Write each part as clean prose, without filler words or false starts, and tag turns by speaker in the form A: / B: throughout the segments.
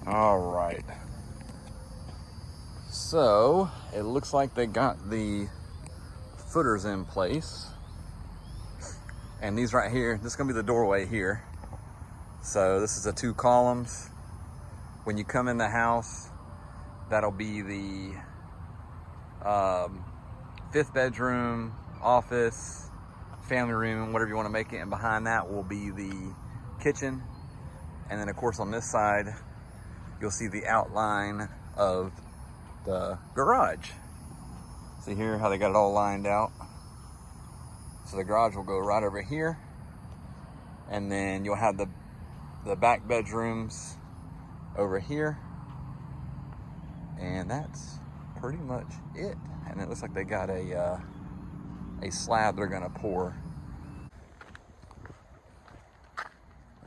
A: All right. So it looks like they got the footers in place. And these right here, this is gonna be the doorway here. So this is the 2 columns. When you come in the house, that'll be the 5th bedroom, office, family room, whatever you want to make it. And behind that will be the kitchen. And then of course on this side, you'll see the outline of the garage. See here how they got it all lined out. So the garage will go right over here. And then you'll have the back bedrooms over here. And that's pretty much it. And it looks like they got a slab they're gonna pour.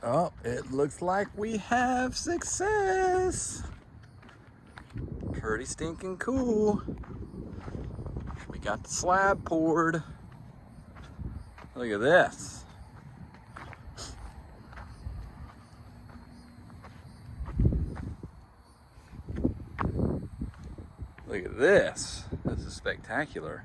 A: Oh, it looks like we have success. Pretty stinking cool. We got the slab poured. Look at this. Look at this. This is spectacular.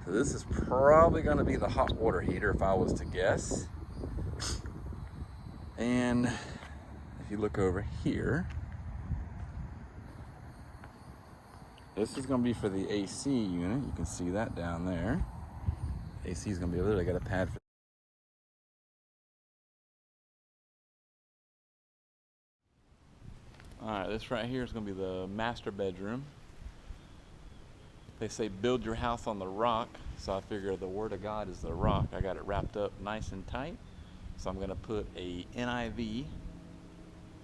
A: So this is probably going to be the hot water heater if I was to guess. And if you look over here, this is going to be for the AC unit. You can see that down there. AC is going to be over there. They got a pad for. Alright, this right here is going to be the master bedroom. They say build your house on the rock, so I figure the Word of God is the rock. I got it wrapped up nice and tight. So I'm going to put a NIV,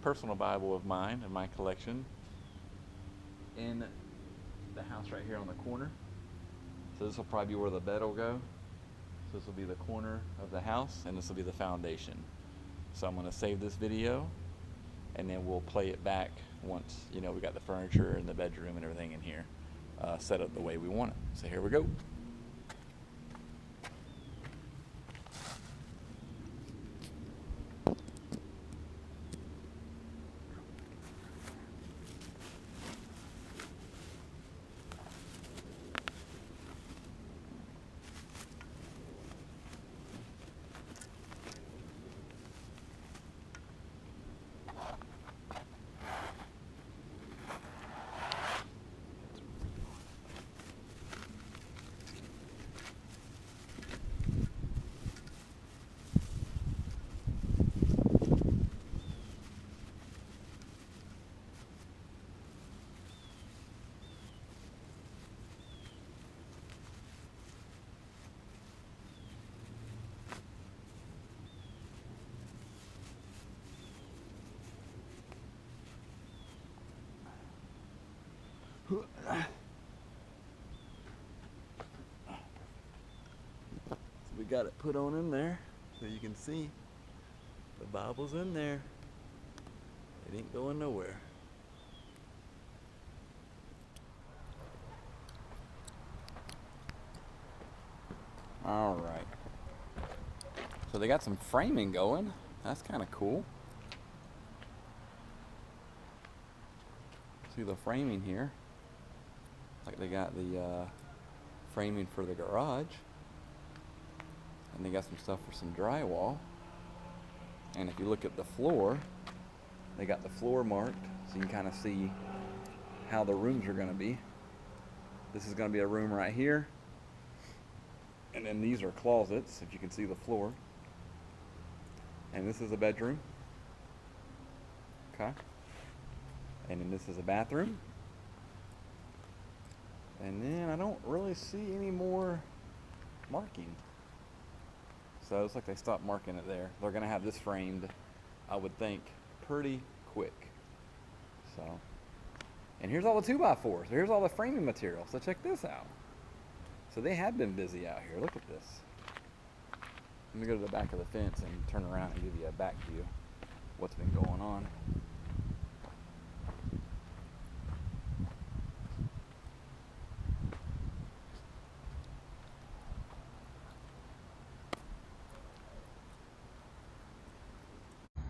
A: personal Bible of mine in my collection, in the house right here on the corner. So this will probably be where the bed will go. So this will be the corner of the house, and this will be the foundation. So I'm going to save this video, and then we'll play it back once, we got the furniture and the bedroom and everything in here set up the way we want it. So here we go. So we got it put on in there so you can see the Bible's in there. It ain't going nowhere. All right. So they got some framing going. That's kind of cool. See the framing here. Like they got the framing for the garage. And they got some stuff for some drywall. And if you look at the floor, they got the floor marked so you can kind of see how the rooms are going to be. This is going to be a room right here. And then these are closets, if you can see the floor. And this is a bedroom. Okay. And then this is a bathroom. And then I don't really see any more marking. So it's like they stopped marking it there. They're going to have this framed, I would think, pretty quick. So, and here's all the 2x4s. Here's all the framing material. So check this out. So they have been busy out here. Look at this. Let me go to the back of the fence and turn around and give you a back view of what's been going on.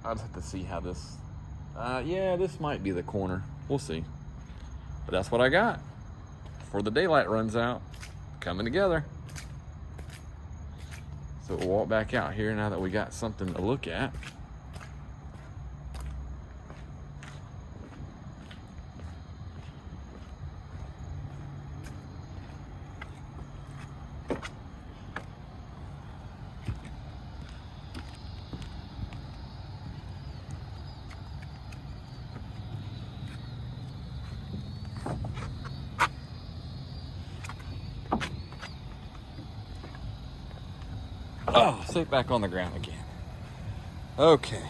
A: I'll just have to see how this, yeah, this might be the corner. We'll see. But that's what I got before the daylight runs out, coming together. So we'll walk back out here now that we got something to look at. Oh, sit back on the ground again. Okay.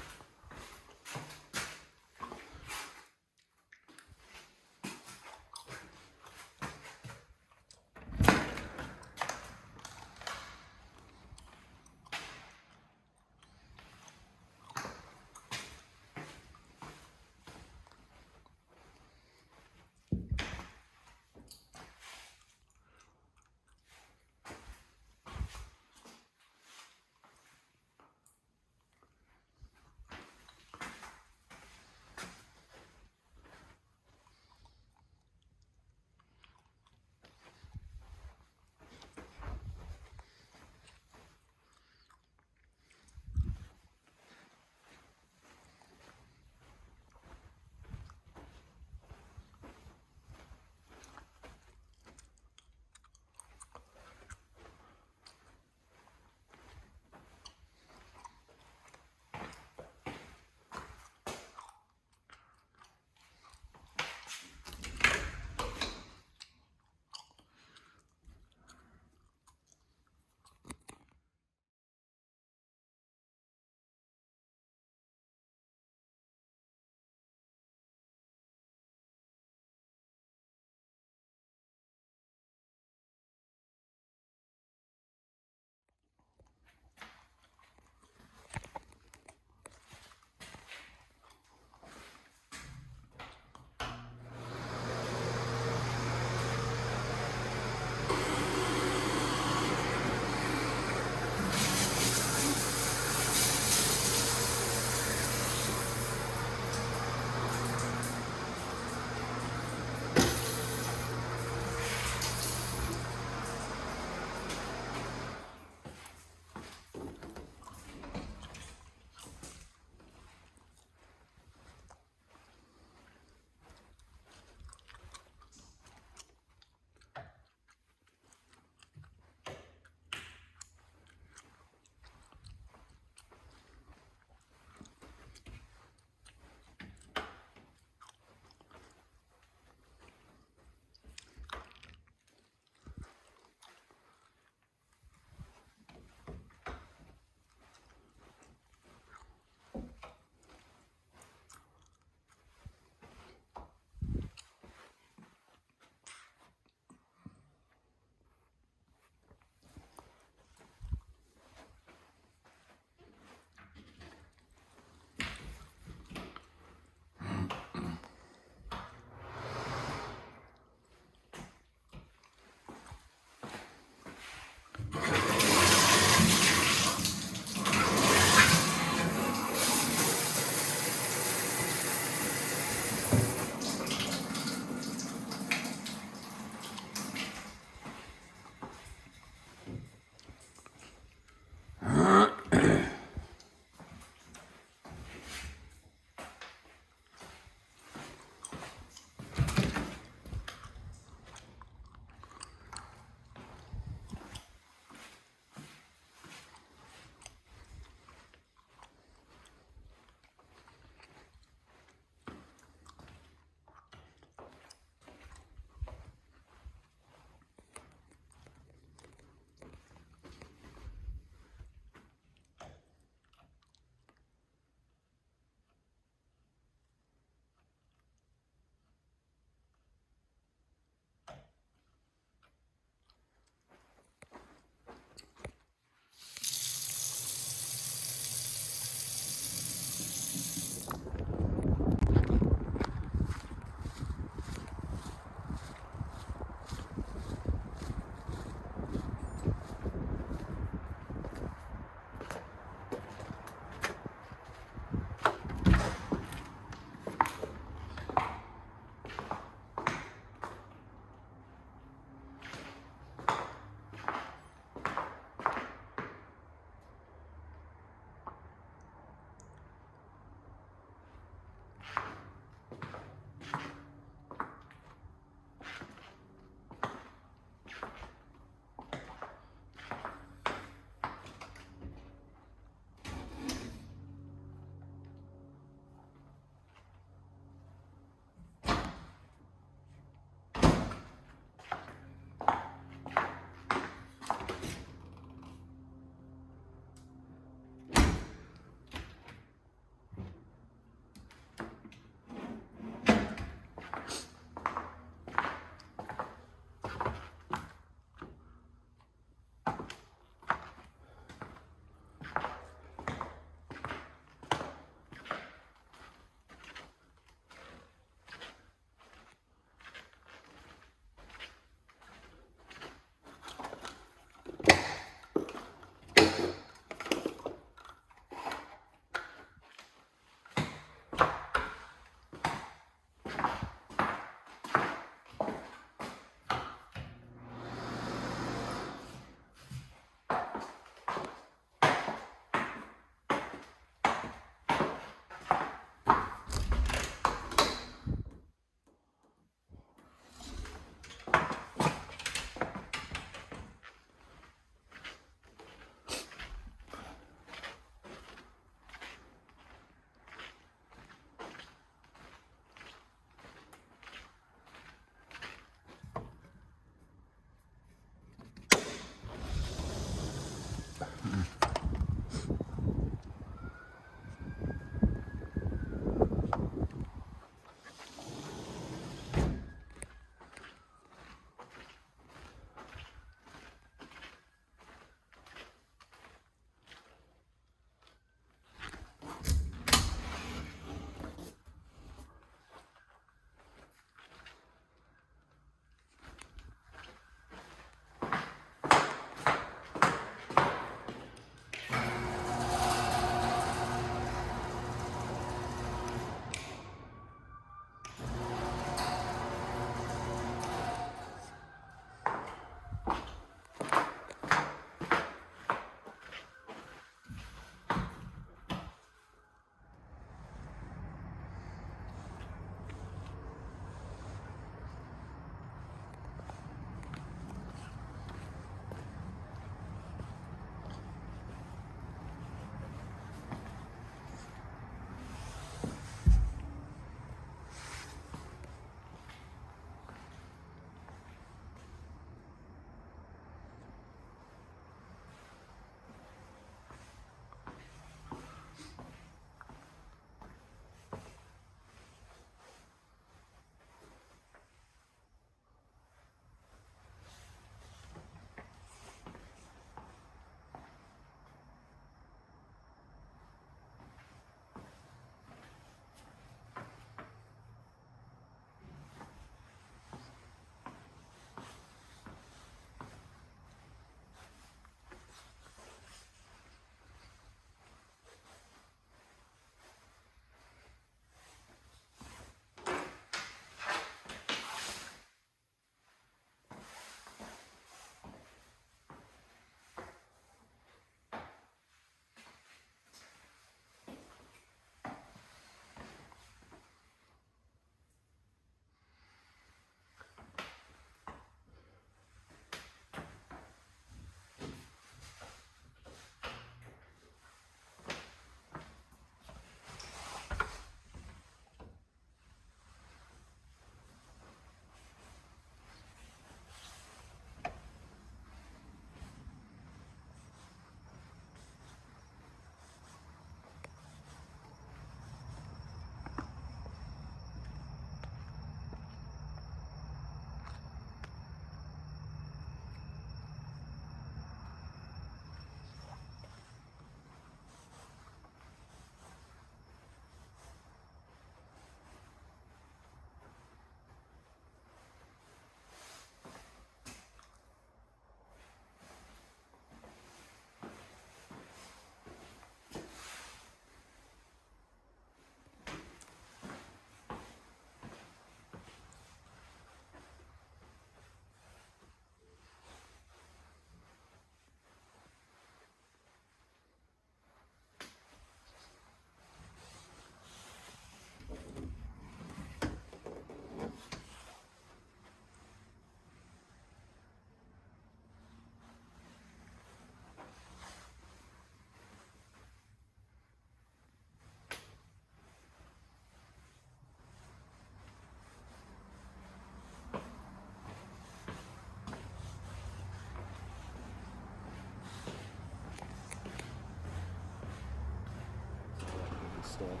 B: stuff.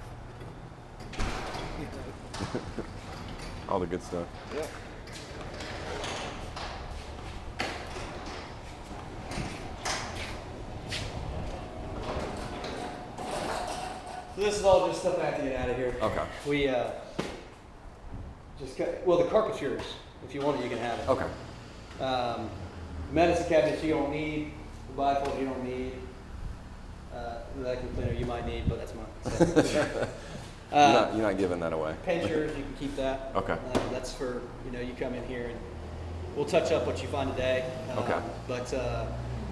A: All the good stuff.
B: Yeah. So this is all just stuff I have to get out of here.
A: Okay.
B: We just got, well, the carpet's yours. If you want it, you can have it.
A: Okay.
B: The medicine cabinets you don't need. The bifolds you don't need. The vacuum cleaner you might need, but that's mine. So,
A: you're not giving that away.
B: Pinchers, you can keep that.
A: Okay.
B: That's for, you come in here and we'll touch up what you find today.
A: Okay.
B: But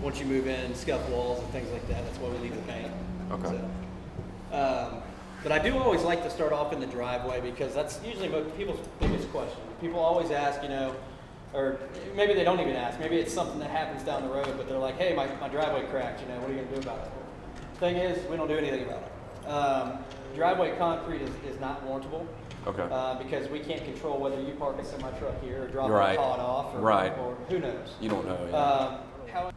B: once you move in, scuff walls and things like that, that's why we leave the paint.
A: Okay.
B: So, but I do always like to start off in the driveway because that's usually people's biggest question. People always ask, or maybe they don't even ask. Maybe it's something that happens down the road, but they're like, hey, my driveway cracked, what are you going to do about it? Thing is, we don't do anything about it. Driveway concrete is not warrantable.
A: Okay.
B: Because we can't control whether you park a semi-truck here or drop
A: Right.
B: a pod off or,
A: Right.
B: or who knows.
A: You don't know. Yeah.
B: How,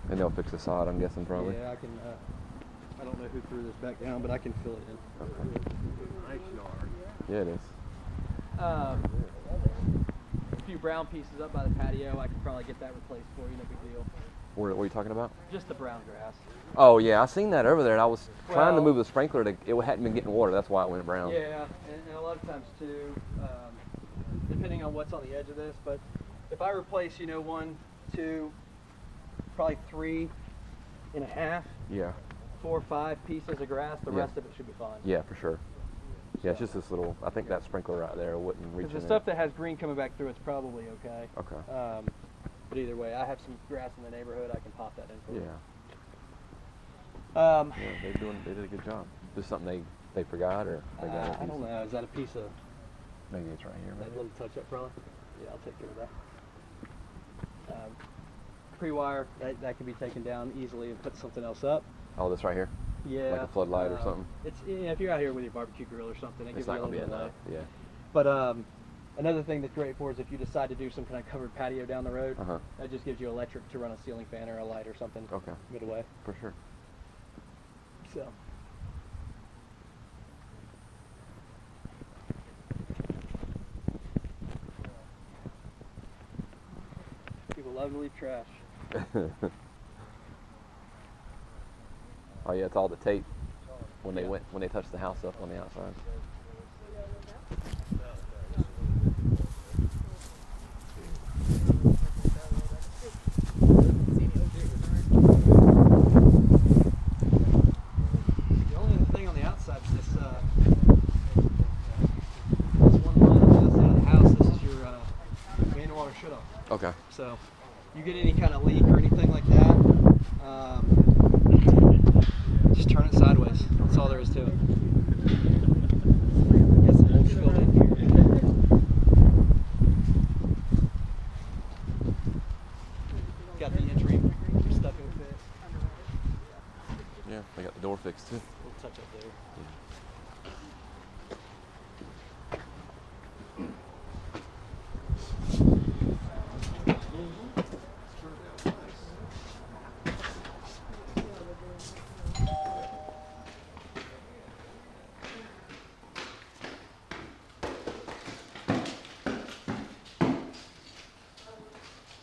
A: And they'll fix the sod, I'm guessing, probably.
B: yeah, I can, I don't know who threw this back down, but I can fill it in.
A: Okay.
B: Nice yard.
A: Yeah, it is.
B: A few brown pieces up by the patio, I could probably get that replaced for you, no big deal.
A: What are you talking about?
B: Just the brown grass.
A: Oh, yeah, I seen that over there, and I was trying to
B: Well-
A: move the sprinkler. It hadn't been getting water. That's why it went brown.
B: Yeah, and a lot of times too, depending on what's on the edge of this, but if I replace, 1, 2, probably 3.5,
A: Yeah.
B: 4 or 5 pieces of grass, the
A: Yeah.
B: rest of it should be fine.
A: Yeah, for sure. Yeah, it's just this little, I think that sprinkler right there wouldn't reach
B: Because the
A: in
B: stuff that has green coming back through, it's probably okay.
A: Okay.
B: But either way, I have some grass in the neighborhood, I can pop that in for
A: Yeah.
B: you.
A: Yeah, they did a good job. Just something they forgot or they got a
B: I
A: piece.
B: don't know, is that a piece of,
A: Maybe it's right here.
B: that
A: Maybe.
B: little touch up probably? Yeah, I'll take care of that. Pre-wire, that can be taken down easily and put something else up.
A: Oh, this right here?
B: Yeah.
A: Like a floodlight or something?
B: It's, if you're out here with your barbecue grill or something, it
A: It's
B: gives
A: not
B: you a
A: going to
B: little
A: be
B: bit of
A: enough.
B: light.
A: Yeah.
B: But another thing that's great for is if you decide to do some kind of covered patio down the road,
A: Uh-huh.
B: that just gives you electric to run a ceiling fan or a light or something
A: Okay.
B: midway.
A: For sure.
B: So. People love to leave trash.
A: Oh yeah, it's all the tape when they touched the house up on the outside.
B: The only other thing on the outside is this one line on the outside of the house. This is your main water shutoff.
A: Okay.
B: So, you get any kind of leak or anything like that, just turn it sideways. That's all there is to it. Get some holes filled in here. Got the entry stuck in fit.
A: Yeah, they got the door fixed too.
B: We'll touch up there.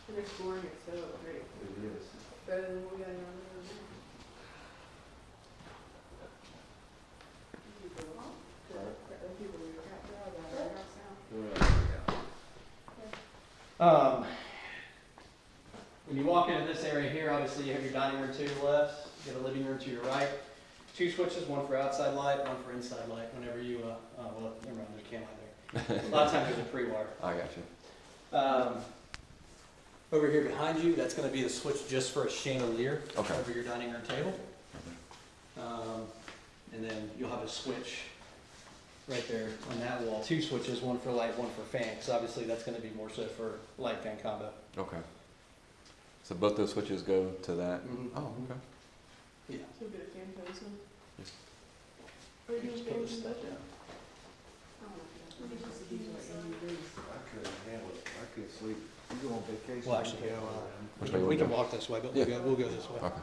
C: And they're scoring it so great.
D: It is.
C: Better than what we got in our living room. People were crap job out of their house now.
B: When you walk into this area here, obviously you have your dining room to your left, you have a living room to your right. 2 switches, one for outside light, one for inside light. Whenever you, well, never mind, there's a can light there. A lot of times there's a pre-wire.
A: I got you.
B: Over here behind you, that's going to be the switch just for a chandelier
A: Okay.
B: over your dining room table. And then you'll have a switch right there on that wall. 2 switches, one for light, one for fan, because obviously that's going to be more so for light fan combo.
A: Okay. So both those switches go to that.
B: Mhm.
A: Oh, okay.
B: Yeah.
C: So get a fan for this one.
A: Yes.
C: Are you doing
B: Just put this
C: fans?
B: stuff down.
C: I don't know. These are like EUVs.
D: I couldn't handle it. I couldn't sleep. You go on vacation.
B: Well, actually,
A: Which way you
B: we
A: wanna
B: can
A: go?
B: walk this way, but
A: Yeah.
B: we'll go this way.
A: Okay.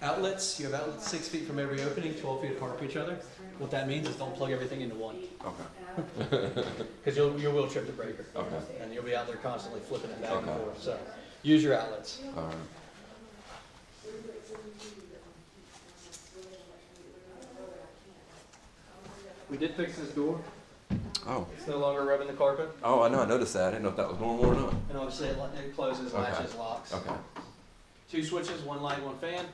B: Outlets, you have outlets 6 feet from every opening, 12 feet apart from each other. What that means is don't plug everything into one,
A: Okay.
B: because you will trip the breaker.
A: Okay.
B: And you'll be out there constantly flipping it back and
A: Okay.
B: forth. So use your outlets.
A: All right.
B: We did fix this door.
A: Oh.
B: It's no longer rubbing the carpet.
A: Oh, I know. I noticed that. I didn't know if that was normal or not.
B: And obviously it closes,
A: Okay.
B: latches, locks.
A: Okay.
B: 2 switches, 1 light, 1 fan.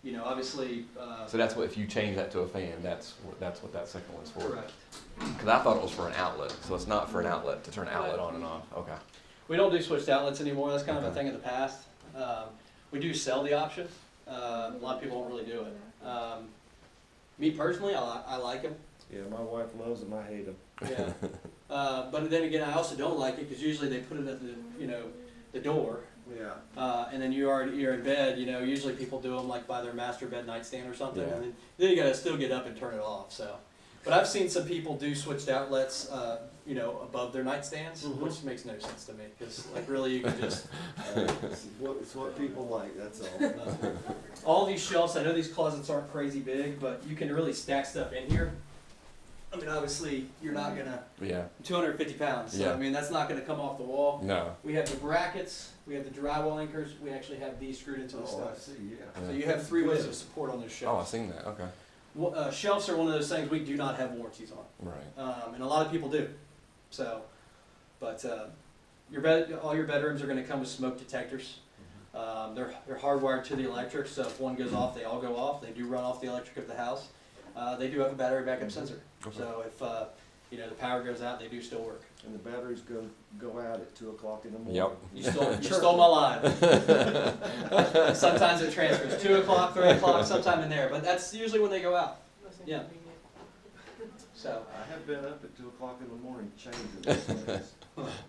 B: You know, obviously.
A: So that's what if you change that to a fan, that's what that second one's for.
B: Correct.
A: Because I thought it was for an outlet, so it's not for an outlet to turn an outlet on and off. Okay.
B: We don't do switched outlets anymore. That's kind of a
A: Okay.
B: thing of the past. We do sell the option. A lot of people don't really do it. Me personally, I like them.
D: Yeah, my wife loves them, I hate them.
B: Yeah. But then again, I also don't like it because usually they put it at the door.
D: Yeah.
B: And then you're in bed. You know, usually people do them like by their master bed nightstand or something,
A: Yeah.
B: and then you gotta still get up and turn it off. So, but I've seen some people do switched outlets, above their nightstands,
D: Mhm.
B: which makes no sense to me because like really you can just.
D: It's what people like, that's all.
B: All these shelves, I know these closets aren't crazy big, but you can really stack stuff in here. I mean, obviously, you're not gonna,
A: Yeah.
B: 250 pounds, so
A: Yeah.
B: I mean, that's not gonna come off the wall.
A: No.
B: We have the brackets, we have the drywall anchors, we actually have these screwed into the
D: Oh, I
B: stuff.
D: see, yeah.
B: So you have 3 ways of support on those
A: Oh, I've
B: shelves.
A: seen that. Okay.
B: Shelves are one of those things we do not have warranties on,
A: Right.
B: and a lot of people do. So, but all your bedrooms are gonna come with smoke detectors. They're hardwired to the electric, so if one goes off, they all go off. They do run off the electric of the house. They do have a battery backup sensor,
A: Okay.
B: so if the power goes out, they do still work.
D: And the batteries go out at 2 o'clock in the morning.
A: Yep.
B: You stole my line. Sometimes it transfers 2 o'clock, 3 o'clock, sometime in there, but that's usually when they go out. Yeah. So
D: I have been up at 2 o'clock in the morning changing those things.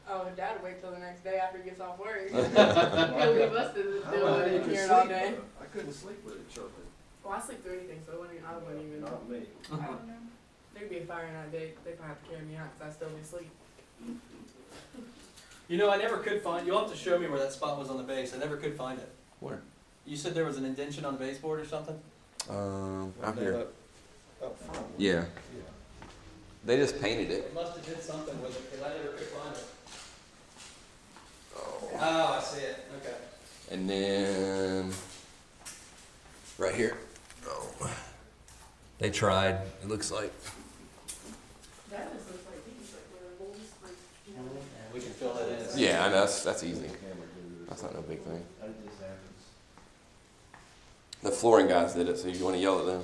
C: Oh, Dad would wait till the next day after he gets off work. He'll leave us to do it and hear it all day.
D: I couldn't sleep with it chirping,
C: Well, I sleep through anything, so I wouldn't even know.
D: not me.
C: I don't know. There'd be a fire night, they probably have to carry me out because I still be asleep.
B: I never could find. You'll have to show me where that spot was on the base. I never could find it.
A: Where?
B: You said there was an indentation on the baseboard or something.
A: Out here.
D: Up front.
A: Yeah.
D: Yeah.
A: They just painted it.
B: It must have did something with it because I never could find it.
A: Oh.
B: Oh, I see it. Okay.
A: And then right here. Oh. They tried. It looks like.
C: That just looks like these, like where the wolves, like, you know.
B: And we can fill that in.
A: Yeah, I know. That's easy.
D: Camera do this.
A: That's not no big thing.
D: That just happens.
A: The flooring guys did it, so you want to yell at them.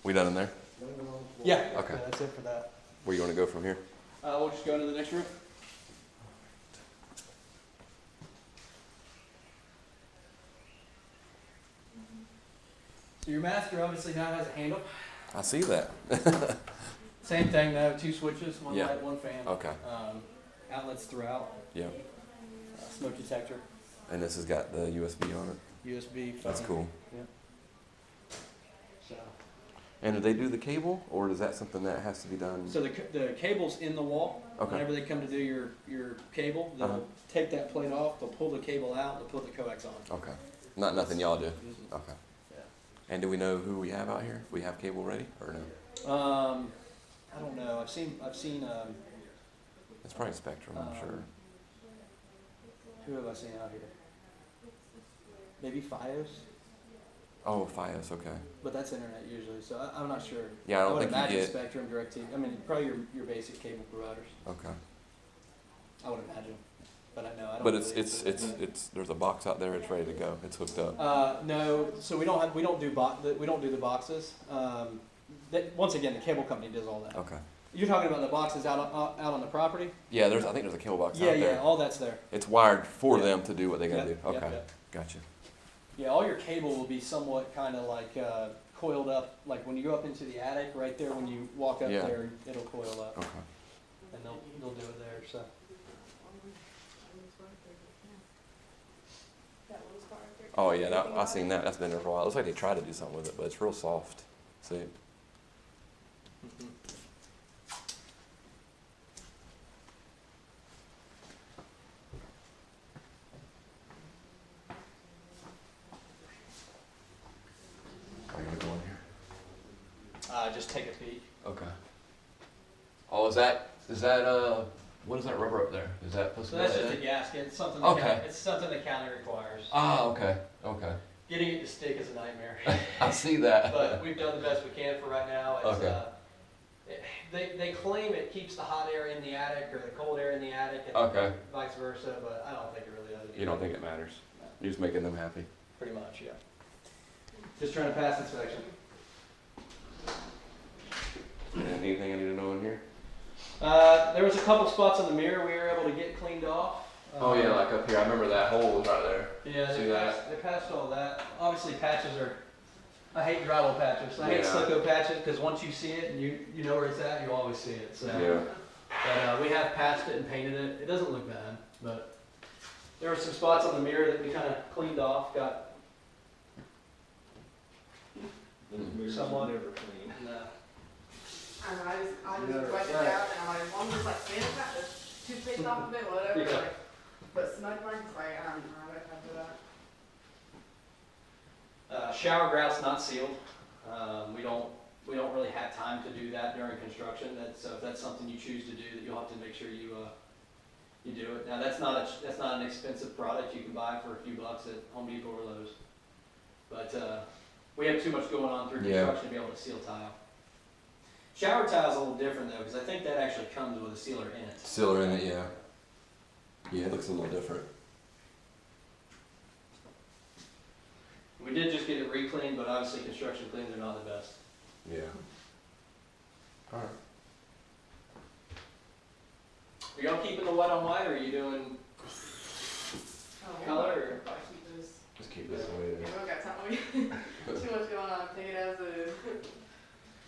A: We done in there?
B: Yeah.
A: Okay.
B: Yeah, that's it for that.
A: Where you want to go from here?
B: We'll just go into the next room. So your master obviously now has a handle.
A: I see that.
B: Same thing though, 2 switches, 1
A: Yeah.
B: light, 1 fan.
A: Okay.
B: Outlets throughout.
A: Yeah.
B: Smoke detector.
A: And this has got the USB on it.
B: USB.
A: That's cool.
B: So,
A: And do they do the cable, or is that something that has to be done?
B: so the cable's in the wall.
A: Okay.
B: Whenever they come to do your cable, they'll
A: Uh-huh.
B: take that plate off, they'll pull the cable out, they'll put the coax on.
A: Okay. Nothing y'all do.
B: Mhm.
A: Okay.
B: Yeah.
A: And do we know who we have out here? We have cable ready or no?
B: I don't know. I've seen.
A: It's probably Spectrum, I'm sure.
B: Who have I seen out here? Maybe FiOS,
A: Oh, Fios. Okay.
B: but that's internet usually, so I'm not sure.
A: Yeah, I don't
B: would
A: think you
B: imagine
A: get.
B: Spectrum, DirecTV. I mean, probably your basic cable providers.
A: Okay.
B: I would imagine, but I know I don't.
A: But it's
B: believe
A: it's
B: that-
A: it's it's there's a box out there. It's ready to go. It's hooked up.
B: No, so we don't do the boxes. Once again, the cable company does all that.
A: Okay.
B: You're talking about the boxes out on the property?
A: Yeah, I think there's a cable box
B: Yeah,
A: out there.
B: yeah, all that's there.
A: It's wired for
B: Yeah.
A: them to do what they gotta
B: Yep,
A: do.
B: yep,
A: Okay.
B: yep.
A: Gotcha.
B: Yeah, all your cable will be somewhat kind of like coiled up, like when you go up into the attic, right there when you walk up
A: Yeah.
B: there, it'll coil up,
A: Okay.
B: and they'll do it there. So
C: That little scar right there.
A: Oh yeah, I've seen that. That's been there for a while. Looks like they tried to do something with it, but it's real soft. See.
E: gonna go in here?
B: Just take a peek.
E: Okay. Oh, is that, what is that rubber up there? Is that supposed to
B: So
E: be
B: that's
E: like
B: just a
E: that?
B: gasket. It's something.
E: Okay.
B: It's something the county requires.
E: Ah, okay, okay.
B: Getting it to stick is a nightmare.
E: I see that.
B: But we've done the best we can for right now. It's,
E: Okay.
B: they claim it keeps the hot air in the attic or the cold air in the attic, and
E: Okay.
B: vice versa. But I don't think it really does.
E: You don't think it matters? You're just making them happy.
B: Pretty much, yeah. Just trying to pass inspection.
E: Anything I need to know in here?
B: There was a couple spots on the mirror we were able to get cleaned off.
E: Oh yeah, like up here. I remember that hole was right there.
B: Yeah,
E: See
B: they passed all that. Obviously, patches are. I hate drywall patches. I hate
E: Yeah.
B: stucco patches because once you see it and you know where it's at, you always see it. So,
E: Yeah.
B: but we have patched it and painted it. It doesn't look bad, but there were some spots on the mirror that we kind of cleaned off. Got somewhat.
D: Never clean.
C: I don't know, I just write it down and I'm like, as long as it's like sand cut, the toothpaste off of it, whatever,
B: Yeah.
C: like, but smudge marks, like, I don't have time for that.
B: Shower grout's not sealed. We don't really have time to do that during construction. So if that's something you choose to do, that you'll have to make sure you do it. Now that's not an expensive product you can buy for a few bucks at Home Depot or Lowe's. But we have too much going on through
E: Yeah.
B: construction to be able to seal tile. Shower tile's a little different though, because I think that actually comes with a sealer in it.
E: Sealer in it, yeah. Yeah, it looks a little different.
B: We did just get it re-cleaned, but obviously construction cleans are not the best.
E: Yeah. All right.
B: Are y'all keeping the white on white, or are you doing color? Or?
C: Probably keep this.
E: Just keep this the way it
C: We
E: is.
C: don't got time, too much going on, take it as it is.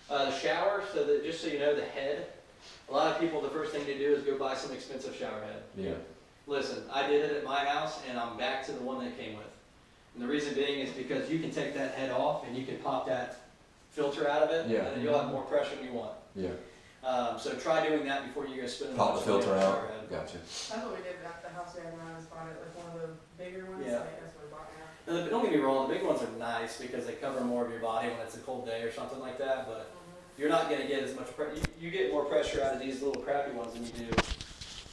B: The shower, so that, just so you know, the head, a lot of people, the first thing they do is go buy some expensive shower head.
E: Yeah.
B: Listen, I did it at my house, and I'm back to the one that it came with. And the reason being is because you can take that head off, and you can pop that filter out of it,
E: Yeah.
B: and then you'll have more pressure than you want.
E: Yeah.
B: So try doing that before you go spinning.
E: Pop the filter
B: shower
E: out.
B: head.
E: Gotcha.
C: That's what we did at the house we had when I was bought it, like one of the bigger ones,
B: Yeah.
C: like that's what we bought now.
B: And don't get me wrong, the big ones are nice because they cover more of your body when it's a cold day or something like that, but you're not going to get as much pressure. You get more pressure out of these little crappy ones than you do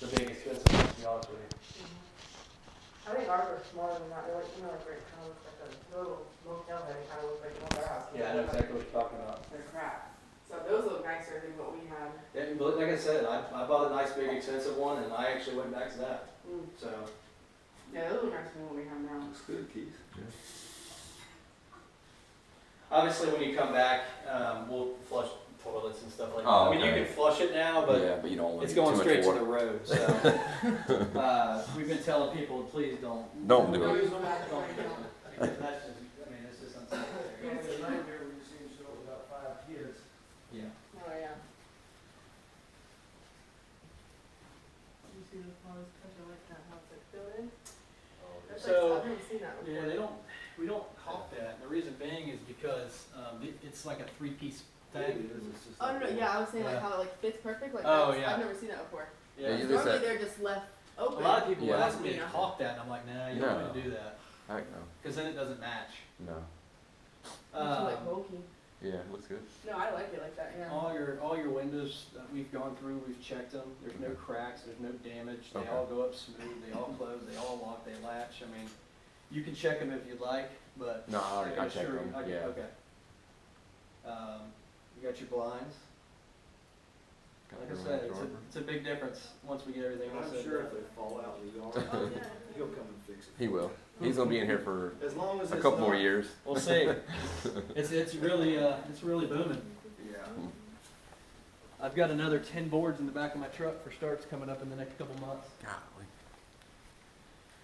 B: the big expensive ones, to be honest with you.
C: I think ours are smaller than that, they're like, you know, like, it kind of looks like a little motel head, it kind of looks like an old house.
B: Yeah, I know exactly what you're talking about.
C: They're crap. So those look nicer than what we had.
B: Yeah, but like I said, I bought a nice big expensive one, and I actually went back to that. So
C: Yeah, those look nicer than what we have now.
D: Looks good, Keith.
B: obviously, when you come back, we'll flush toilets and stuff like that.
E: Oh,
B: I mean, you
E: okay.
B: can flush it now, but
E: yeah, but you don't want
B: it's
E: too
B: going
E: much
B: straight to
E: water.
B: the road. So we've been telling people, please don't.
E: Don't do it.
C: Use them back
B: Don't
C: right
B: do
C: now.
B: it. That's just, I mean, it's just unsanitary.
D: It's a nightmare when you see him show up with about 5 kids.
B: Yeah.
C: Oh, yeah. You see the flowers touching like that, how it's like filled in? That's
B: So,
C: like, I've never seen that before.
B: Yeah, we don't caulk that. And the reason being is because it's like a three-piece thing.
C: Oh, no, yeah, I was saying like
B: Yeah.
C: how it like fits perfect, like
B: Oh,
C: that's,
B: yeah.
C: I've never seen that before.
E: Yeah, you just
C: Normally
E: said-
C: they're just left
B: A
C: open.
B: lot of people
E: Yeah.
B: ask me to caulk that, and I'm like, nah, you don't
E: No.
B: want to do that.
E: Heck no.
B: Because then it doesn't match.
E: No.
C: It's like bulky.
E: Yeah, it looks good.
C: No, I like it like that, yeah.
B: All your windows that we've gone through, we've checked them. There's no cracks, there's no damage. They
E: Okay.
B: all go up smooth, they all close, they all lock, they latch. I mean, you can check them if you'd like, but
E: No, I
B: can
E: checked
B: assure you-
E: them.
B: I can-
E: Yeah.
B: Okay. You got your blinds.
E: Got
B: Like I
E: everything
B: said,
E: in order.
B: it's a big difference once we get everything all
D: I'm
B: set
D: sure
B: up.
D: if they fall out in the yard,
C: Oh, yeah.
D: he'll come and fix it.
E: He will. He's gonna be in here for
D: As long as
E: a
D: it's
E: couple more
D: not-
E: years.
B: We'll see. It's really booming.
D: Yeah.
B: I've got another 10 boards in the back of my truck for starts coming up in the next couple months.
E: Golly.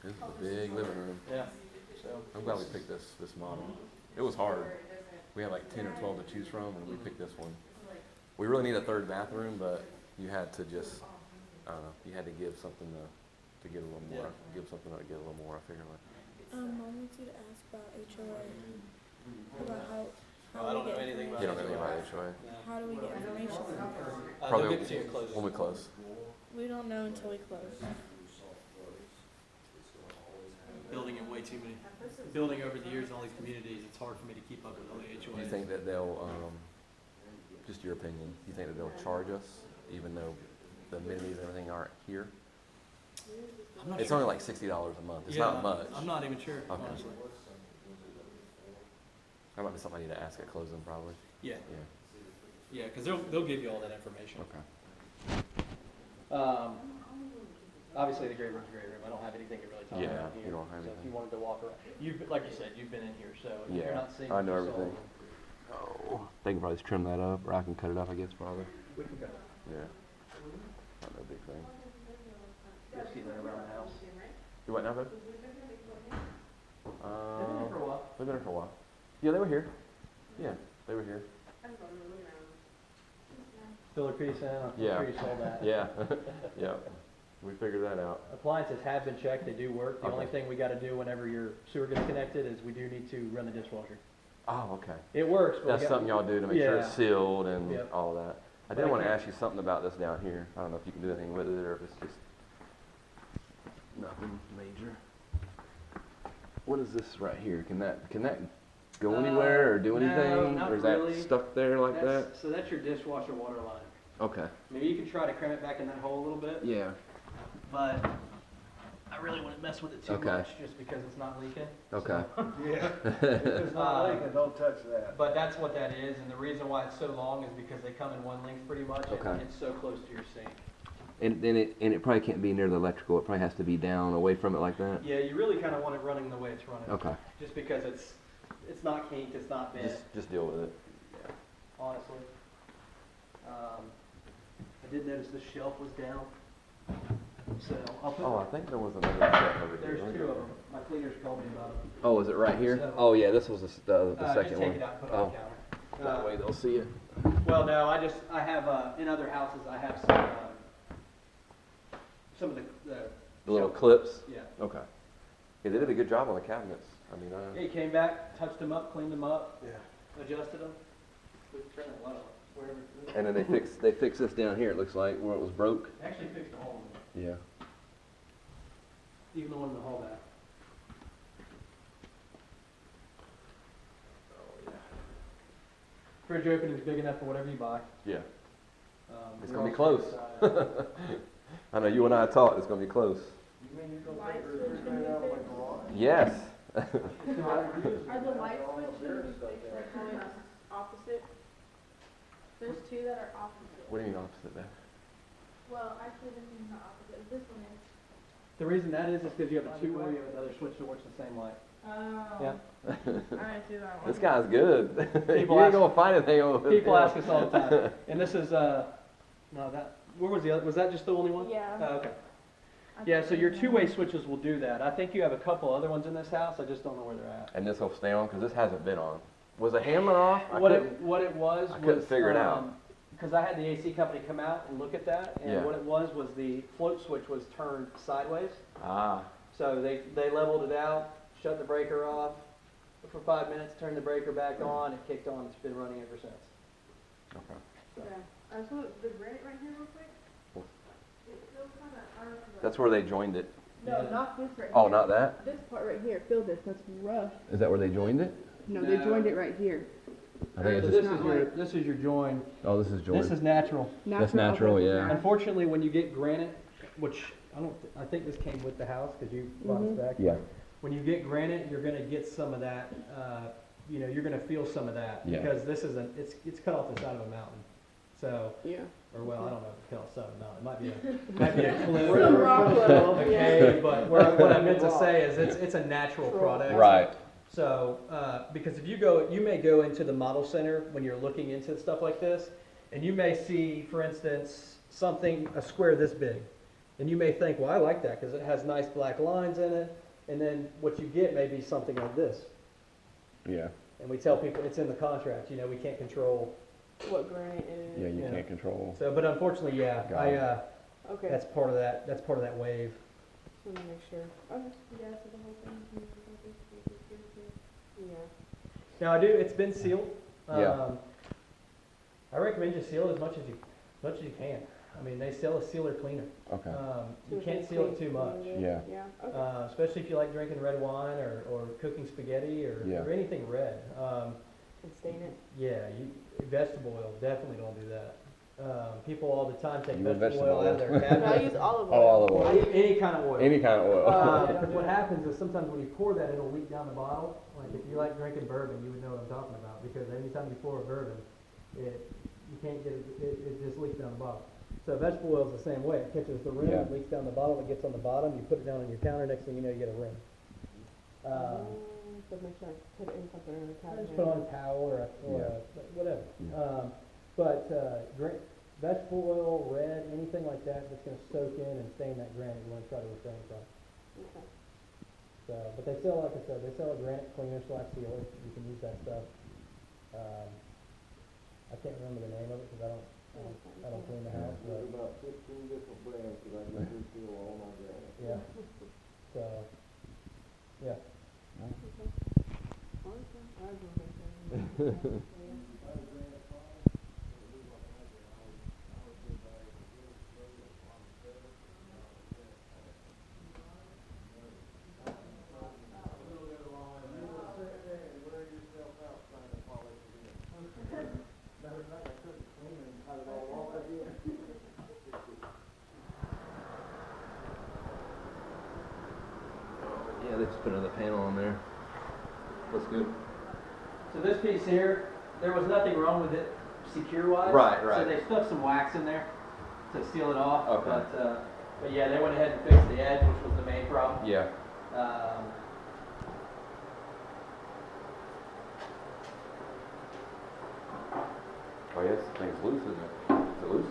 E: This is a big living room.
B: Yeah. So
E: I'm glad we picked this model. It was hard. We had like 10 or 12 to choose from, and we picked this one. We really need a third bathroom, but you had to just, I don't know, you had to give something to get a little more.
B: Yeah.
E: Give something to get a little more, I figured like.
F: Mom wants you to ask about HOA. About how
B: I don't know anything about
E: You don't know anything about HOA?
F: how do we get information?
B: They'll give it to you at closing.
E: When we close.
F: We don't know until we close.
B: Building in way too many. Building over the years in all these communities, it's hard for me to keep up with all the HOA
E: you think that they'll, just your opinion, you think that they'll charge us even though the amenities and everything aren't here?
B: I'm not
E: It's
B: sure.
E: only like $60 a month. It's
B: Yeah,
E: not much.
B: I'm not even sure,
E: Okay.
B: honestly.
E: That might be something I need to ask at closing probably.
B: Yeah,
E: Yeah.
B: yeah, because they'll give you all that information.
E: Okay.
B: Obviously, the great room's a great room. I don't have anything to really talk
E: Yeah,
B: about here.
E: you don't have
B: So if
E: anything.
B: you wanted to walk around, like you said, you've been in here, so if
E: Yeah,
B: you're not seeing
E: I
B: what
E: know
B: you saw,
E: everything. Oh, they can probably just trim that up, or I can cut it up, I guess, probably.
B: we can go.
E: Yeah. Not no big thing.
B: You'll see that around the house.
E: You what now, babe?
B: They've been here for a while.
E: They've been here for a while. Yeah, they were here. Yeah, they were here.
B: Fill their piece in.
E: Yeah.
B: I'm sure you saw that.
E: Yeah, yeah. We figured that out.
B: Appliances have been checked. They do work. The only
E: Okay.
B: thing we got to do whenever your sewer gets connected is we do need to run the dishwasher.
E: Oh, okay.
B: It works, but we
E: That's
B: got-
E: something y'all do to make sure it's
B: Yeah.
E: sealed and
B: Yep.
E: all that. I
B: But
E: did
B: I
E: want to
B: can't-
E: ask you something about this down here. I don't know if you can do anything with it or if it's just nothing major. What is this right here? Can that go anywhere or do
B: no,
E: anything?
B: not
E: Or is that
B: really.
E: stuck there like that?
B: So that's your dishwasher water line.
E: Okay.
B: Maybe you can try to cram it back in that hole a little bit,
E: Yeah.
B: but I really wouldn't mess with it too
E: Okay.
B: much just because it's not leaking.
E: Okay.
D: Yeah. If it's not
B: Um,
D: leaking, don't touch that.
B: But that's what that is, and the reason why it's so long is because they come in one length pretty much, and
E: Okay.
B: it's so close to your sink.
E: And then it probably can't be near the electrical. It probably has to be down away from it like that.
B: Yeah, you really kind of want it running the way it's running.
E: Okay.
B: Just because it's not kinked, it's not bent,
E: Just deal with it.
B: honestly. I did notice the shelf was down, so I'll put.
E: Oh, I think there was another set over here.
B: There's two of them. My cleaners told me about them.
E: Oh, is it right here?
B: So-
E: Oh, yeah. This was the
B: Just
E: second
B: take
E: one.
B: it out and put it on
E: Oh,
B: the counter.
E: that way they'll see it.
B: Well, no, I have, in other houses, I have some of the
E: The little
B: shelf-
E: clips.
B: Yeah.
E: Okay. Yeah, they did a good job on the cabinets. I mean,
B: He came back, touched them up, cleaned them up,
D: Yeah.
B: adjusted them. We turned that light on, wherever.
E: and then they fixed this down here. It looks like where it was broke.
B: Actually fixed the hole in it,
E: Yeah.
B: even the one in the hall back. Fridge opening's big enough for whatever you buy.
E: Yeah. It's
B: we're
E: gonna be
B: all
E: close.
B: side.
E: I know you and I talked. It's gonna be close.
D: You mean you're
F: Light
D: gonna
F: switch
D: take
F: gonna be
D: it out like
F: fixed?
D: a garage?
E: Yes.
F: Are the light switch gonna be fixed like going opposite? There's two that are opposite.
E: What do you mean opposite that?
F: Well, actually, this one's not opposite, this one is.
B: The reason that is because you have a two-way, you have another switch that works the same light.
F: Oh.
B: Yeah.
F: I see that one.
E: This guy's good.
B: People
E: you ain't
B: ask-
E: gonna find anything over
B: People ask us all the time. And this is, no, where was the other, was that just the only one?
F: Yeah.
B: Oh, okay.
F: I
B: Yeah,
F: think
B: so your
F: it's
B: two-way switches will do that. I think you have a couple other ones in this house, I just don't know where they're at.
E: And this will stay on because this hasn't been on. Was the handler off?
B: What it was
E: I couldn't figure it out.
B: Because I had the AC company come out and look at that, and
E: Yeah.
B: what it was the float switch was turned sideways.
E: Ah.
B: So they leveled it out, shut the breaker off for 5 minutes, turned the breaker back on, it kicked on, it's been running ever since.
E: Okay.
F: Okay. I just want the granite right here real quick. It feels kinda, I don't know.
E: That's where they joined it.
F: No,
B: Yeah.
F: not this right here.
E: Oh, not that?
F: This part right here, feel this, that's rough.
E: Is that where they joined it?
F: No, they
B: No.
F: joined it right here.
E: I think
B: So
E: it's
B: this
E: just.
F: not
B: this is your join.
E: Oh, this is joined.
B: This is natural.
E: That's natural,
F: okay,
E: yeah.
F: okay.
B: Unfortunately, when you get granite, which I think this came with the house because you brought us
F: Mhm.
B: back.
E: Yeah.
B: When you get granite, you're gonna get some of that, you're gonna feel some of that.
E: Yeah.
B: Because this is it's cut off the side of a mountain. So,
F: Yeah.
B: or well, I don't know if it's cut off the side of a mountain. It might be a cliff.
F: Some rock level,
B: a
F: yeah.
B: cave, but what I meant to say is it's a natural product.
E: Right.
B: So, because if you may go into the model center when you're looking into stuff like this, and you may see, for instance, a square this big. And you may think, well, I like that because it has nice black lines in it. And then what you get may be something like this.
E: Yeah.
B: And we tell people it's in the contract, we can't control.
F: What granite is.
E: Yeah, you
B: Yeah.
E: can't control.
B: So, but unfortunately, yeah,
E: Got it.
F: Okay.
B: that's part of that wave.
F: Just wanna make sure. Okay. Yeah, so the whole thing. Yeah.
B: Now it's been sealed.
E: Yeah.
B: I recommend you seal it as much as you can. I mean, they sell a sealer cleaner.
E: Okay.
B: You
F: So
B: can't
F: it's
B: seal it
F: clean
B: too much.
F: a little bit.
E: Yeah.
F: Yeah, okay.
B: Especially if you like drinking red wine or cooking spaghetti or
E: Yeah.
B: anything red.
F: and stain it?
B: Yeah, vegetable oil, definitely don't do that. People all the time take
E: You use
B: vegetable oil out of
E: vegetable
B: their
F: No, I
B: cabinet.
F: use olive
E: Oh,
F: oil.
E: olive oil.
B: Any kind of oil.
E: Any kind of oil.
B: Because what happens is sometimes when you pour that, it'll leak down the bottle. Like if you like drinking bourbon, you would know what I'm talking about. Because anytime you pour a bourbon, you can't get it just leaks down the bottle. So vegetable oil is the same way. It catches the rim,
E: Yeah.
B: it leaks down the bottle, it gets on the bottom, you put it down on your counter, next thing you know, you get a rim.
F: So make sure I put it in something in the cabinet.
B: Just put on a towel or whatever. Vegetable oil, red, anything like that that's going to soak in and stain that granite, you want to try to refrain from.
F: Okay.
B: So, but they sell, like I said, they sell a granite cleaner slash sealer. You can use that stuff. I can't remember the name of it because I don't clean the house.
D: There's
B: But
D: about 15 different brands that I use to seal all my granite.
B: yeah. So, yeah.
E: Yeah, they just put another panel on there. Looks good.
B: So this piece here, there was nothing wrong with it secure-wise.
E: Right.
B: So they stuck some wax in there to seal it off.
E: Okay.
B: But yeah, they went ahead and fixed the edge, which was the main problem.
E: Yeah. Oh yes, the thing's loose, isn't it? Is it loose?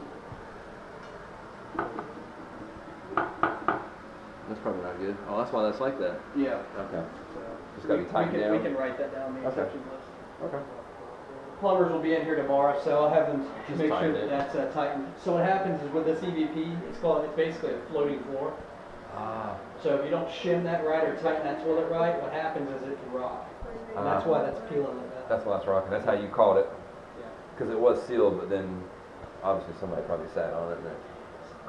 E: That's probably not good. Oh, that's why that's like that.
B: Yeah.
E: Okay. Just gotta be tightened down.
B: We can write that down in the
E: Okay.
B: instructions list.
E: Okay.
B: Plumbers will be in here tomorrow, so I'll have them
E: Just
B: make sure
E: tighten
B: that
E: it.
B: that's tightened. So what happens is with this EVP, it's basically a floating floor.
E: Ah.
B: So if you don't shim that right or tighten that toilet right, what happens is it can rot. And that's why that's peeling like that.
E: That's why it's rocking. That's how you caught it.
B: Yeah.
E: Because it was sealed, but then obviously somebody probably sat on it and it.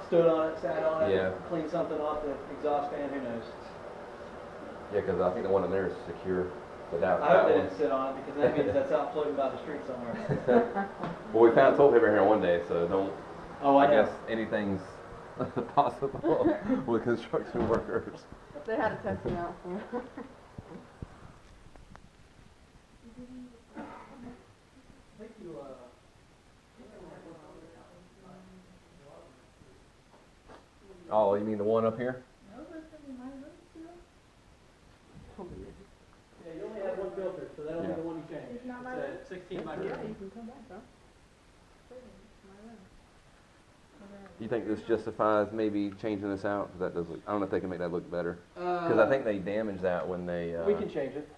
B: Stood on it, sat on it,
E: Yeah.
B: cleaned something off the exhaust fan, who knows?
E: Yeah, because I think the one in there is secure. But that,
B: I hope
E: that
B: they
E: one.
B: didn't sit on it because that means that's out floating by the street somewhere.
E: Well, we found toilet paper here one day, so don't.
B: Oh, I know.
E: guess anything's possible with construction workers.
F: They had to test me out for it.
E: Oh, you mean the one up here?
B: Yeah, you only have one filter, so that'll be
E: Yeah.
B: the one you change.
F: It's not my
B: It's a 16 by 30.
F: Yeah, you can come back, though.
E: You think this justifies maybe changing this out? 'Cause that does look, I don't know if they can make that look better. Because I think they damaged that when they.
B: We can change it.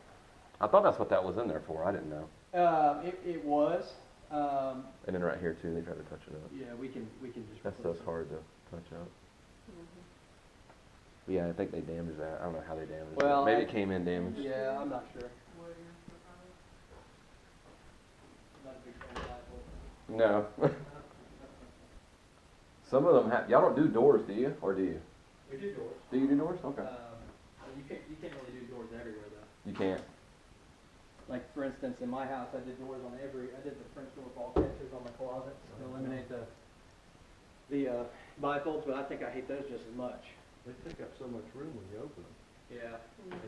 E: I thought that's what that was in there for. I didn't know.
B: It was.
E: And then right here too, they tried to touch it up.
B: Yeah, we can just.
E: That
B: replace
E: stuff's
B: it.
E: hard to touch up. Yeah, I think they damaged that. I don't know how they damaged
B: Well,
E: it. Maybe it came in damaged.
B: Yeah, I'm not sure. Not a big fan of that one.
E: No. Some of them have. Y'all don't do doors, do you? Or do you?
B: We do doors.
E: Do you do doors? Okay.
B: You can't really do doors everywhere though.
E: You can't.
B: Like for instance, in my house, I did doors on I did the French door ball catchers on my closets to eliminate the bifolds, but I think I hate those just as much.
D: They take up so much room when you open them.
B: Yeah.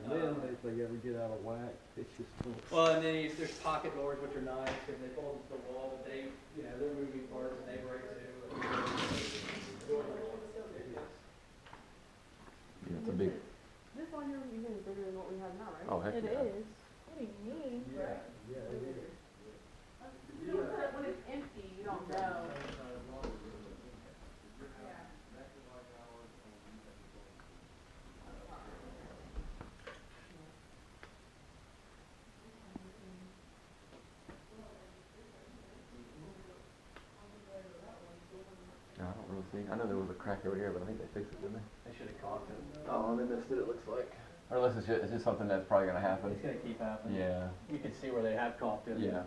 D: And then if they ever get out of whack, it's just.
B: Well, and then there's pocket doors which are nice because they fold into the wall, but they, they're moving parts and they break too.
E: Yeah, it's a big.
F: This one here is even bigger than what we have now, right?
E: Oh, heck
F: It
E: yeah.
F: is. What do you mean?
D: Yeah, it is.
F: When it's empty, you don't know.
E: I don't really see. I know there was a crack over here, but I think they fixed it, didn't they?
B: They should have caulked it.
E: Oh, they missed it. It looks like. Or unless it's just something that's probably gonna happen.
B: It's gonna keep happening.
E: Yeah.
B: You can see where they have caulked it.
E: Yeah.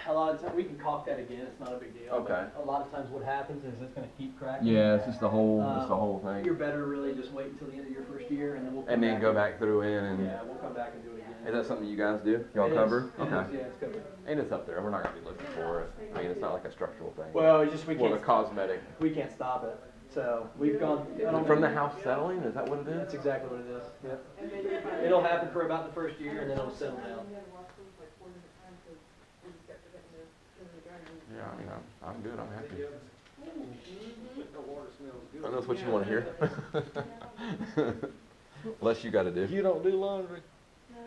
B: A lot of times, we can caulk that again, it's not a big deal. but
E: Okay.
B: A lot of times what happens is it's gonna keep cracking.
E: just the whole,
B: Um, You're better really just wait until the end of your first year and then we'll come
E: And then
B: back
E: go back through in and,
B: Yeah, we'll come back and do it again.
E: is that something you guys do? Y'all
B: It is.
E: cover?
B: It is,
E: Okay.
B: yeah, it's covered.
E: And it's up there, we're not gonna be looking for it. I mean, it's not like a structural thing.
B: Well, it's just we
E: More of a
B: can't,
E: cosmetic.
B: we can't stop it. So we've gone. I don't
E: From
B: know.
E: the house settling, is that what it is?
B: That's exactly what it is. Yep. It'll happen for about the first year and then it'll settle down.
E: Yeah, I mean, I'm good, I'm happy.
D: The water smells good.
E: I know that's what you wanna hear. Less you gotta do.
D: You don't do laundry?
F: No,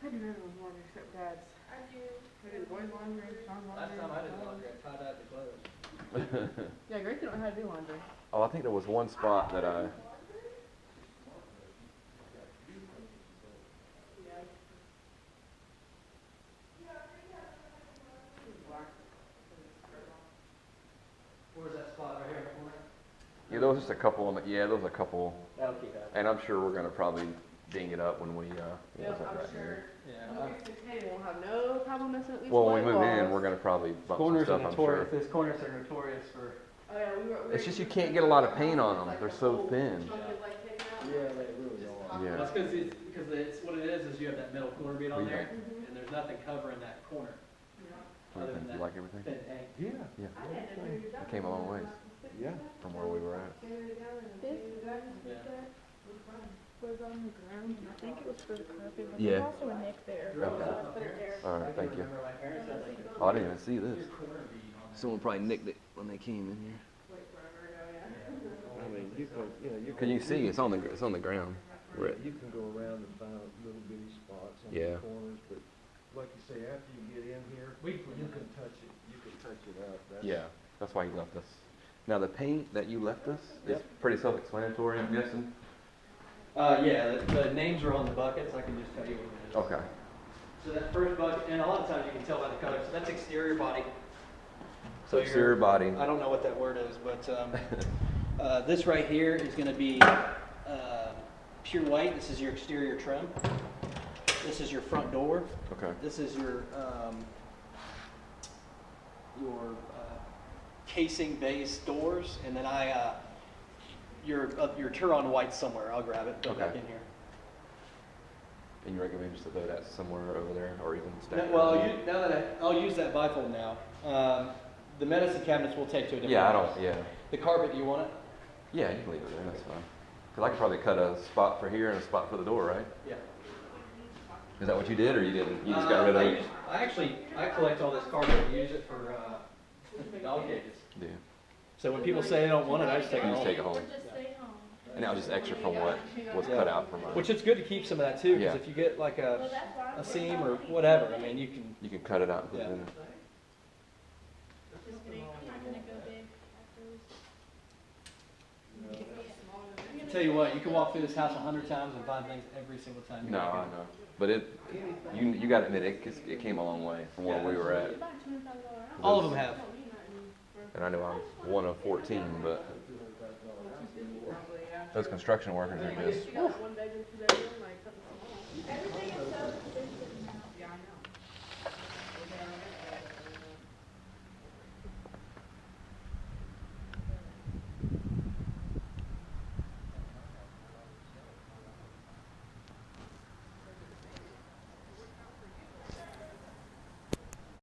C: I do everyone's laundry except Dad's.
F: I do.
C: I do the boys' laundry, Sean's
B: Last
C: laundry.
B: time I did laundry, I tie-dyed the clothes.
C: Yeah, Gracie don't know how to do laundry.
E: Oh, I think there was one spot that I,
B: Where's that spot right here in the corner?
E: yeah, there was just a couple, there was a couple,
B: That'll keep happening.
E: and I'm sure we're gonna probably ding it up when we,
C: Yeah,
E: once
C: I'm
E: that
C: sure.
B: Yeah.
C: Hey, we'll have no problem messing at least
E: Well,
C: one
E: when we move in,
C: walls.
E: we're gonna probably bump some
B: Corners are
E: stuff, I'm sure.
B: notorious, these corners are notorious for.
C: Oh, yeah, we were.
E: It's just you can't get a lot of paint on them, they're so thin.
D: Yeah, they really are.
E: Yeah.
B: That's because it's, what it is you have that middle corner bead on
E: We
B: there,
C: Mhm.
B: and there's nothing covering that corner. Other than
E: You
B: that
E: like everything?
B: thin tank.
D: Yeah,
E: Yeah. It came a long ways
D: yeah.
E: from where we were at.
F: This
B: Yeah.
F: was on the ground, and I think it was for the carpet, but
E: Yeah.
F: there's also a nick there.
E: Okay.
F: So I put it there.
E: All right, thank you.
B: Remember my parents had like
E: Oh, I didn't even see this.
B: a corner bead on there.
E: Someone probably nicked it when they came in here.
D: I mean, you can, you
E: Can you see? It's on the ground. Where it-
D: You can go around and find little bitty spots on
E: Yeah.
D: the corners, but like you say, after you get in here, you can touch it, out. That's-
E: Yeah, that's why he left us. Now the paint that you left us is
B: Yep.
E: pretty self-explanatory, I'm guessing.
B: Yeah, the names are on the buckets, I can just tell you what it is.
E: Okay.
B: So that first bucket, and a lot of times you can tell by the color, so that's exterior body.
E: So
B: your-
E: exterior body.
B: I don't know what that word is, but this right here is going to be pure white. This is your exterior trim. This is your front door.
E: Okay.
B: This is your casing base doors, and then your Turon white somewhere. I'll grab it. Put it back
E: Okay.
B: in here.
E: And you recommend just to throw that somewhere over there, or even stack it?
B: Well, now that I'll use that bifold now. The medicine cabinets we'll take to a different.
E: Yeah, I
B: house.
E: don't. Yeah.
B: The carpet, you want it?
E: Yeah, you can leave it there. That's fine. Cause I could probably cut a spot for here and a spot for the door, right?
B: Yeah.
E: Is that what you did, or you didn't? You just got rid of it?
B: I collect all this carpet and use it for dog cages.
E: Yeah.
B: So when people say they don't want it, I just take it
E: You just
B: home.
E: take it home,
F: Or just stay home.
E: and that was just extra from what was
B: Yeah.
E: cut out from mine.
B: Which it's good to keep some of that too, because
E: Yeah.
B: if you get like
F: Well,
B: a
F: that's why I'm
B: seam or whatever, I mean, you can.
E: You can cut it out and put it
B: Yeah.
E: in.
F: just gonna, not gonna go big afterwards.
B: I tell you what, you can walk through this house 100 times and find things every single time. you
E: No,
B: walk in.
E: I know. But you got to admit, it came a long way from where we were at.
F: About $25 house.
B: All of them have.
E: And I know I was one of 14, but those construction workers are just,
F: You got one bedroom, 2 bedroom, like something small. Everything is so